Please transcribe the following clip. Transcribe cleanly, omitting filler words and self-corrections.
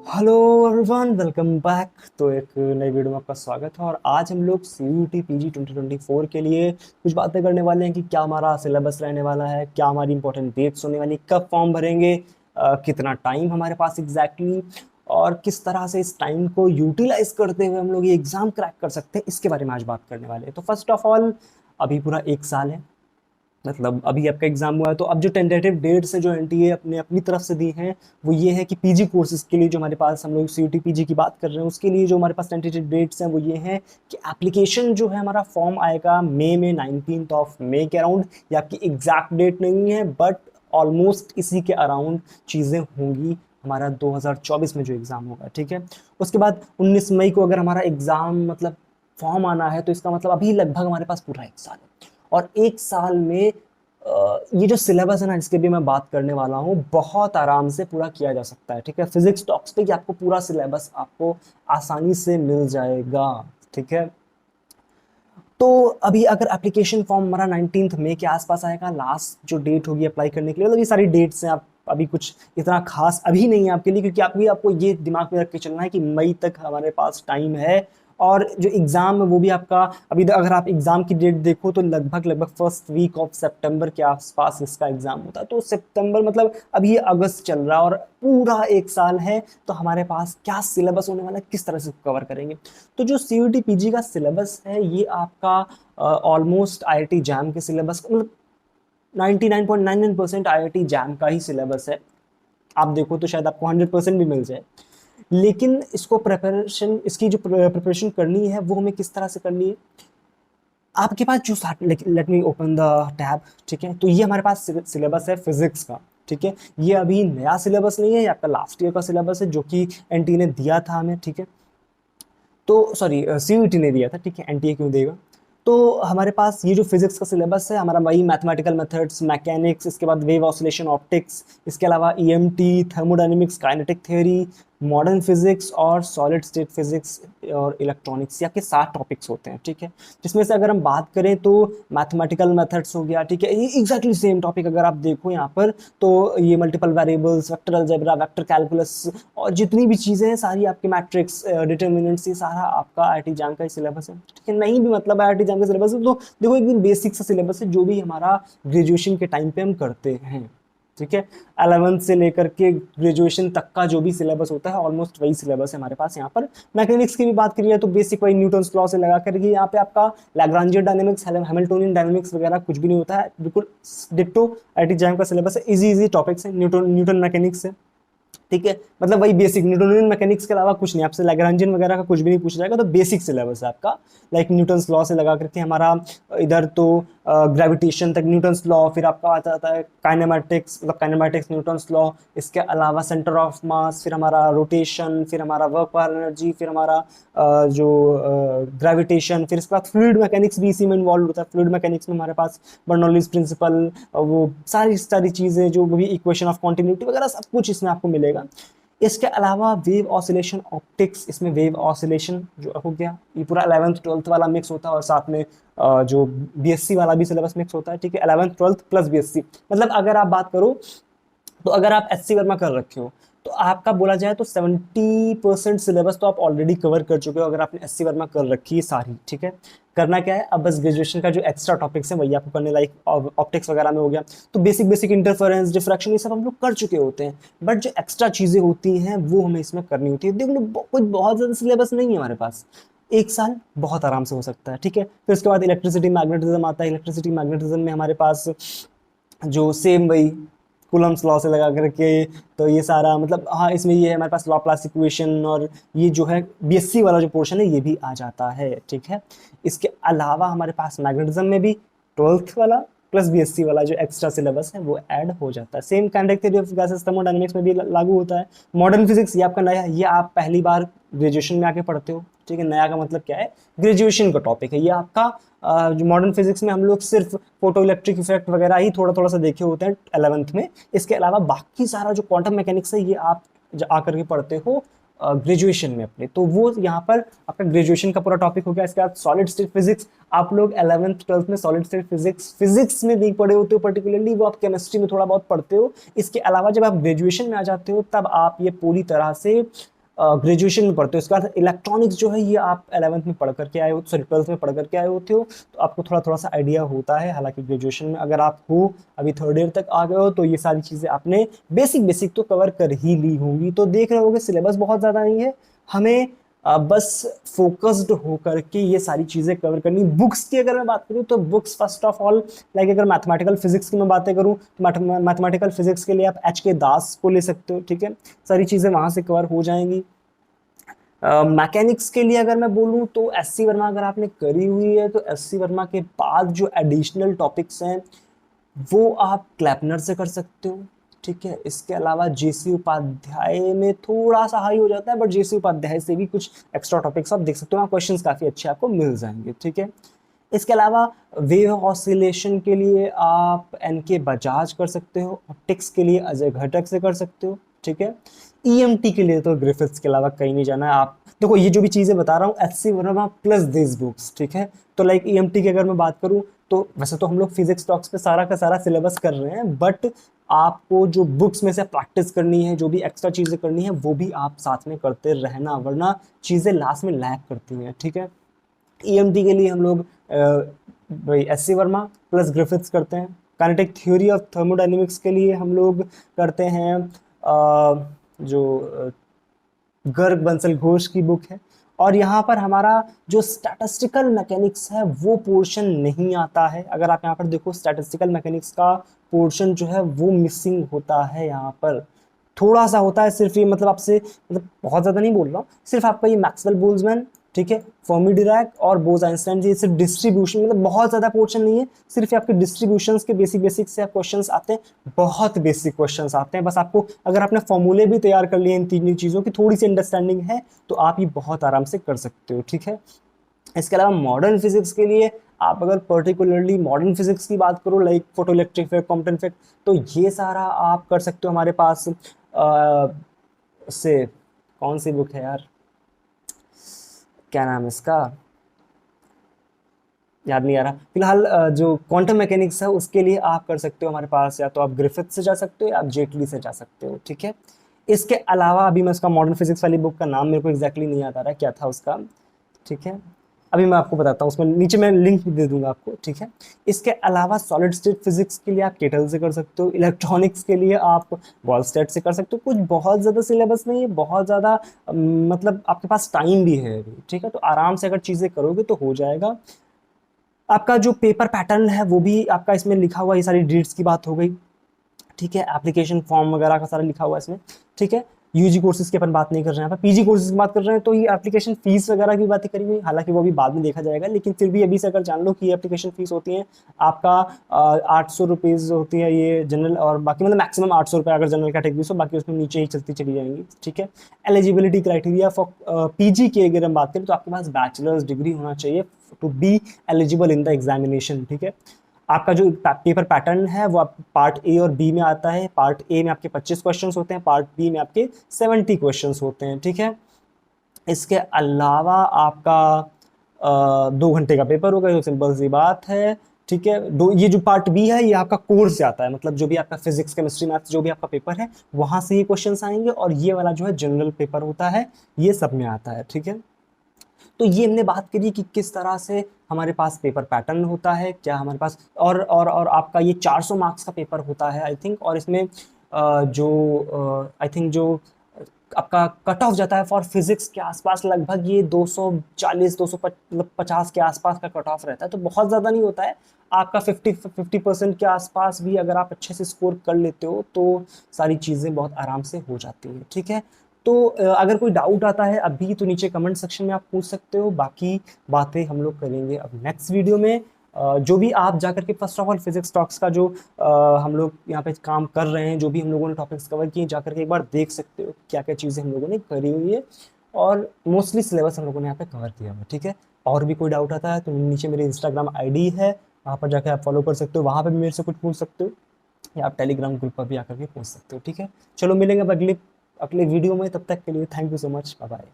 Hello everyone, welcome back. तो एक नई वीडियो में आपका स्वागत है और आज हम लोग CUET PG 2024 के लिए कुछ बातें करने वाले हैं कि क्या हमारा सिलेबस रहने वाला है, क्या हमारी इंपॉर्टेंट डेट्स होने वाली, कब फॉर्म भरेंगे, कितना टाइम हमारे पास एग्जैक्टली और किस तरह से इस टाइम को यूटिलाइज करते हुए हम लोग ये एग्ज़ाम क्रैक कर सकते हैं, इसके बारे में आज बात करने वाले हैं। तो फर्स्ट ऑफ ऑल, अभी पूरा एक साल है, मतलब अभी आपका एग्जाम हुआ है। तो अब जो टेंटेटिव डेट्स है जो एनटीए अपने अपनी तरफ से दी हैं वो ये है कि पीजी कोर्सेज के लिए जो हमारे पास, हम लोग सीयूटी पीजी की बात कर रहे हैं, उसके लिए जो हमारे पास टेंटेटिव डेट्स हैं वो ये हैं कि एप्लीकेशन जो है हमारा फॉर्म आएगा मई में, 19th ऑफ मई के अराउंड। ये आपकी एग्जैक्ट डेट नहीं है बट ऑलमोस्ट इसी के अराउंड चीज़ें होंगी हमारा 2024 में जो एग्ज़ाम होगा, ठीक है। उसके बाद 19 मई को अगर हमारा एग्ज़ाम मतलब फॉर्म आना है तो इसका मतलब अभी लगभग हमारे पास पूरा एक साल है। और एक साल में ये जो सिलेबस है ना जिसके भी मैं बात करने वाला हूँ, बहुत आराम से पूरा किया जा सकता है, ठीक है। फिजिक्स टॉक्स पे कि आपको पूरा सिलेबस आपको आसानी से मिल जाएगा, ठीक है। तो अभी अगर एप्लीकेशन फॉर्म हमारा 19th मई के आसपास आएगा, लास्ट जो डेट होगी अप्लाई करने के लिए, मतलब ये सारी डेट्स हैं। आप अभी कुछ इतना खास अभी नहीं है आपके लिए, क्योंकि आपको ये दिमाग में रख के चलना है कि मई तक हमारे पास टाइम है। और जो एग्ज़ाम है वो भी आपका अभी अगर आप एग्ज़ाम की डेट देखो तो लगभग लगभग फर्स्ट वीक ऑफ सितंबर के आसपास इसका एग्ज़ाम होता है। तो सितंबर मतलब अभी ये अगस्त चल रहा है और पूरा एक साल है। तो हमारे पास क्या सिलेबस होने वाला है, किस तरह से कवर करेंगे। तो जो सीयूटी पीजी का सिलेबस है ये आपका ऑलमोस्ट आईआईटी जैम के सिलेबस, मतलब 99.99% आईआईटी जैम का ही सिलेबस है। आप देखो तो शायद आपको 100% भी मिल जाए, लेकिन इसको प्रिपरेशन, इसकी जो प्रिपरेशन करनी है वो हमें किस तरह से करनी है। आपके पास जो let me open the tab, ठीक है। तो ये हमारे पास सिलेबस है फिजिक्स का, ठीक है। ये अभी नया सिलेबस नहीं है, ये आपका लास्ट ईयर का सिलेबस है जो कि एनटी ने दिया था हमें, ठीक है। तो सॉरी, सीयूटी ने दिया था, ठीक है, एनटीए क्यों देगा। तो हमारे पास ये जो फिजिक्स का सिलेबस है हमारा, वही मैथमेटिकल मेथड्स, मैकेनिक्स, इसके बाद वेव ऑसिलेशन ऑप्टिक्स, इसके अलावा EMT, thermodynamics, kinetic theory, modern physics और सॉलिड स्टेट फिजिक्स और इलेक्ट्रॉनिक्स, या के 7 टॉपिक्स होते हैं, ठीक है। जिसमें से अगर हम बात करें तो मैथमेटिकल मेथड्स हो गया, ठीक है, ये एग्जैक्टली सेम टॉपिक अगर आप देखो यहाँ पर, तो ये multiple variables, vector algebra, vector calculus और जितनी भी चीज़ें हैं सारी आपके मैट्रिक्स, डिटर्मिनेंट्स, ये सारा आपका आईआईटी जैम का ही सिलेबस है, ठीक है। नहीं भी मतलब आईआईटी जैम का सिलेबस है तो देखो एकदम बेसिक सा सिलेबस है जो भी हमारा ग्रेजुएशन के टाइम पे हम करते हैं, ठीक है। 11th से लेकर के ग्रेजुएशन तक का जो भी सिलेबस होता है ऑलमोस्ट वही सिलेबस है हमारे पास यहाँ पर। मैकेनिक्स की भी बात करिए तो बेसिक वही न्यूटन्स लॉ से लगा करके यहाँ पे आपका लैग्रांजियन डायनेमिक्स, हैमिल्टोनियन डायनेमिक्स वगैरह कुछ भी नहीं होता है, बिल्कुल डिट्टो आईआईटी जैम का सिलेबस है। इजी टॉपिक्स है, न्यूटन मैकेनिक्स है, ठीक है। मतलब वही बेसिक न्यूटोनियन मैकेनिक्स के अलावा कुछ नहीं, आपसे लैग्रांजियन वगैरह का कुछ भी नहीं पूछा जाएगा। तो बेसिक सिलेबस है आपका, लाइक न्यूटन्स लॉ से लगा करके हमारा इधर तो ग्रेविटेशन तक न्यूटन्स लॉ, फिर आपका आ जाता है काइनेमैटिक्स, मतलब काइनेमैटिक्स न्यूटन्स लॉ, इसके अलावा सेंटर ऑफ मास, फिर हमारा रोटेशन, फिर हमारा वर्क पावर एनर्जी, फिर हमारा जो ग्रेविटेशन, फिर इसके बाद फ्लूइड मैकेनिक्स भी इसी में इन्वॉल्व होता है। फ्लूइड मैकेनिक्स में हमारे पास बर्नौलीज प्रिंसिपल, वो सारी सारी चीज़ें जो भी इक्वेशन ऑफ कॉन्टिन्यूटी वगैरह सब कुछ इसमें आपको मिलेगा। इसके अलावा वेव ऑसिलेशन ऑप्टिक्स, इसमें वेव ऑसिलेशन जो हो गया, ये पूरा 11th 12th वाला मिक्स होता है और साथ में जो बीएससी वाला भी सिलेबस मिक्स होता है, ठीक है। 11th 12th प्लस बीएससी, मतलब अगर आप बात करो तो अगर आप एससी वर्मा कर रखे हो तो आपका बोला जाए तो 70% सिलेबस तो आप ऑलरेडी कवर कर चुके हो अगर आपने एससी वर्मा कर रखी है सारी, ठीक है। करना क्या है, अब बस ग्रेजुएशन का जो एक्स्ट्रा टॉपिक्स हैं वही आपको करने, लाइक ऑप्टिक्स वगैरह में हो गया तो बेसिक बेसिक इंटरफेरेंस, डिफ्रैक्शन, ये सब हम लोग कर चुके होते हैं। बट जो एक्स्ट्रा चीज़ें होती हैं वो हमें इसमें करनी होती है। देख लो कुछ बहुत ज़्यादा सिलेबस नहीं है हमारे पास, एक साल बहुत आराम से हो सकता है, ठीक है। फिर उसके बाद इलेक्ट्रिसिटी मैग्नेटिज्म आता है। इलेक्ट्रिसिटी मैग्नेटिज्म में हमारे पास जो सेम वही कूलम्स लॉ से लगा करके, तो ये सारा मतलब हाँ इसमें ये है हमारे पास लॉप्लास इक्वेशन, और ये जो है बीएससी वाला जो पोर्शन है ये भी आ जाता है, ठीक है। इसके अलावा हमारे पास मैग्नेटिज्म में भी 12th वाला प्लस बीएससी वाला जो एक्स्ट्रा सिलेबस है वो ऐड हो जाता है। Same kinetic theory of gases, thermodynamics में भी लागू होता है। मॉडर्न फिजिक्स ये आपका नया है, ये आप पहली बार ग्रेजुएशन में आके पढ़ते हो, ठीक है। नया का मतलब क्या है, ग्रेजुएशन का टॉपिक है ये आपका। जो मॉडर्न फिजिक्स में हम लोग सिर्फ फोटो इलेक्ट्रिक इफेक्ट वगैरह ही थोड़ा थोड़ा सा देखे होते हैं 11th में। इसके अलावा बाकी सारा जो क्वांटम मैकेनिक्स है ये आप आकर के पढ़ते हो ग्रेजुएशन में अपने। तो वो यहाँ पर आपका ग्रेजुएशन का पूरा टॉपिक हो गया। इसके बाद सॉलिड स्टेट फिजिक्स, आप लोग 11th 12th में सॉलिड स्टेट फिजिक्स में नहीं पढ़े होते हो पर्टिकुलरली, वो आप केमिस्ट्री में थोड़ा बहुत पढ़ते हो। इसके अलावा जब आप ग्रेजुएशन में आ जाते हो तब आप ये पूरी तरह से ग्रेजुएशन में पढ़ते हो। इसका अर्थ इलेक्ट्रॉनिक्स जो है ये आप 11th में पढ़ करके आए हो, सॉरी 12th में पढ़ करके आए होते हो, तो आपको थोड़ा थोड़ा सा आइडिया होता है। हालांकि ग्रेजुएशन में अगर आप हो, अभी थर्ड ईयर तक आ गए हो, तो ये सारी चीज़ें आपने बेसिक बेसिक तो कवर कर ही ली होंगी। तो देख रहे होगे सिलेबस बहुत ज़्यादा नहीं है, हमें बस फोकस्ड होकर के ये सारी चीज़ें कवर करनी। बुक्स की अगर मैं बात करूँ तो books first of all, like अगर मैथमेटिकल फिजिक्स की मैं बातें करूँ तो मैथमेटिकल फिजिक्स के लिए आप HK दास को ले सकते हो, ठीक है, सारी चीज़ें वहाँ से कवर हो जाएंगी। मैकेनिक्स के लिए अगर मैं बोलूँ तो SC वर्मा अगर आपने करी हुई है, तो SC वर्मा के बाद जो एडिशनल टॉपिक्स हैं वो आप क्लैपनर से कर सकते हो, ठीक है। इसके अलावा JC उपाध्याय में थोड़ा सा हाई हो जाता है, बट JC उपाध्याय से भी कुछ एक्स्ट्रा टॉपिक्स आप देख सकते हो, क्वेश्चंस काफ़ी अच्छे आपको मिल जाएंगे, ठीक है। इसके अलावा वेव ऑसिलेशन के लिए आप NK बजाज कर सकते हो, ऑप्टिक्स के लिए अजय घटक से कर सकते हो, ठीक है। EMT के लिए तो ग्रिफिथ्स के अलावा कहीं नहीं जाना है। आप देखो ये जो भी चीज़ें बता रहा हूँ SC Verma plus this books, ठीक है। तो लाइक EMT की अगर मैं बात करूँ तो वैसे तो हम लोग फिजिक्स टॉक्स पे सारा का सारा सिलेबस कर रहे हैं, बट आपको जो बुक्स में से प्रैक्टिस करनी है, जो भी एक्स्ट्रा चीज़ें करनी है, वो भी आप साथ में करते रहना, वरना चीज़ें लास्ट में लैग करती हैं, ठीक है। EMT के लिए हम लोग भाई SC वर्मा प्लस ग्रिफिथ्स करते हैं। काइनेटिक थ्योरी ऑफ थर्मोडायनेमिक्स के लिए हम लोग करते हैं जो गर्ग बंसल घोष की बुक है। और यहाँ पर हमारा जो स्टैटिस्टिकल मैकेनिक्स है वो पोर्शन नहीं आता है। अगर आप यहाँ पर देखो स्टैटिस्टिकल मैकेनिक्स का पोर्शन जो है वो मिसिंग होता है, यहाँ पर थोड़ा सा होता है सिर्फ। ये मतलब आपसे मतलब बहुत ज़्यादा नहीं बोल रहा हूँ, सिर्फ आपका ये मैक्सवेल बोल्ट्जमैन, ठीक है, फर्मी डिराक और बोज आइंस्टाइन, ये सिर्फ डिस्ट्रीब्यूशन, मतलब बहुत ज़्यादा पोर्शन नहीं है, सिर्फ आपके डिस्ट्रीब्यूशंस के बेसिक बेसिक से क्वेश्चंस आते हैं, बहुत बेसिक क्वेश्चंस आते हैं। बस आपको अगर आपने फॉर्मूले भी तैयार कर लिए इन तीन चीज़ों की थोड़ी सी अंडरस्टैंडिंग है तो आप ये बहुत आराम से कर सकते हो, ठीक है। इसके अलावा मॉडर्न फिजिक्स के लिए आप अगर पर्टिकुलरली मॉडर्न फिजिक्स की बात करो, like photo electric effect, Compton effect, तो ये सारा आप कर सकते हो हमारे पास से। कौन सी बुक है यार, क्या नाम है इसका, याद नहीं आ रहा फिलहाल। जो क्वांटम मैकेनिक्स है उसके लिए आप कर सकते हो हमारे पास, या तो आप ग्रिफिथ से जा सकते हो या आप जेटली से जा सकते हो, ठीक है। इसके अलावा अभी मैं उसका मॉडर्न फिजिक्स वाली बुक का नाम मेरे को एग्जैक्टली नहीं याद आ रहा क्या था उसका, ठीक है, अभी मैं आपको बताता हूँ, उसमें नीचे मैं लिंक भी दे दूंगा आपको, ठीक है। इसके अलावा सॉलिड स्टेट फिजिक्स के लिए आप केटल से कर सकते हो, इलेक्ट्रॉनिक्स के लिए आप वॉलस्टेट से कर सकते हो। कुछ बहुत ज़्यादा सिलेबस नहीं है, बहुत ज़्यादा मतलब आपके पास टाइम भी है अभी, ठीक है, तो आराम से अगर चीज़ें करोगे तो हो जाएगा। आपका जो पेपर पैटर्न है वो भी आपका इसमें लिखा हुआ, ये सारी डेट्स की बात हो गई, ठीक है। एप्लीकेशन फॉर्म वगैरह का सारा लिखा हुआ है इसमें, ठीक है। UG कोर्सेज की अपन बात नहीं कर रहे हैं, PG कोर्सेज की बात कर रहे हैं, तो ये एप्लीकेशन फीस वगैरह की बातें करी हुई, हालांकि वो भी बाद में देखा जाएगा, लेकिन फिर भी अभी से अगर जान लो कि ये एप्लीकेशन फीस होती है आपका 800 रुपीज़ होती है ये जनरल, और बाकी मतलब मैक्सिमम 800 रुपये अगर जनरल कैटेगरी हो, बाकी उसमें नीचे ही चलती चली जाएंगी, ठीक है। एलिजिबिलिटी क्राइटेरिया फॉर PG की अगर हम बात करें तो आपके पास बैचलर्स डिग्री होना चाहिए to be eligible in the examination, ठीक है। आपका जो पेपर पैटर्न है वो आप पार्ट A और B में आता है। पार्ट A में आपके 25 क्वेश्चंस होते हैं, पार्ट B में आपके 70 क्वेश्चंस होते हैं, ठीक है। इसके अलावा आपका 2 घंटे का पेपर होगा, जो सिंपल सी बात है, ठीक है। ये जो पार्ट B है ये आपका कोर्स से आता है, मतलब जो भी आपका फिजिक्स केमिस्ट्री मैथ्स जो भी आपका पेपर है वहां से ये क्वेश्चंस आएंगे, और ये वाला जो है जनरल पेपर होता है, ये सब में आता है, ठीक है। तो ये हमने बात करी कि किस तरह से हमारे पास पेपर पैटर्न होता है, क्या हमारे पास, और आपका ये 400 मार्क्स का पेपर होता है आई थिंक, और इसमें जो आई थिंक जो आपका कट ऑफ जाता है फॉर फिजिक्स के आसपास लगभग ये 240 250 के आसपास का कट ऑफ रहता है, तो बहुत ज़्यादा नहीं होता है। आपका 50% के आसपास भी अगर आप अच्छे से स्कोर कर लेते हो तो सारी चीज़ें बहुत आराम से हो जाती हैं, ठीक है। तो अगर कोई डाउट आता है अभी तो नीचे कमेंट सेक्शन में आप पूछ सकते हो, बाकी बातें हम लोग करेंगे अब नेक्स्ट वीडियो में। जो भी आप जाकर के first of all physics talks का जो हम लोग यहाँ पे काम कर रहे हैं, जो भी हम लोगों ने टॉपिक्स कवर किए, जाकर के एक बार देख सकते हो क्या क्या चीज़ें हम लोगों ने करी हुई है, और मोस्टली सिलेबस हम लोगों ने यहाँ पे कवर किया हुआ, ठीक है। और भी कोई डाउट आता है तो नीचे मेरी इंस्टाग्राम ID है, वहाँ पर जाकर आप फॉलो कर सकते हो, वहाँ पर भी मेरे से कुछ पूछ सकते हो, या आप टेलीग्राम ग्रुप पर भी आकर के पूछ सकते हो, ठीक है। चलो मिलेंगे अब अगले वीडियो में, तब तक के लिए thank you so much, bye bye.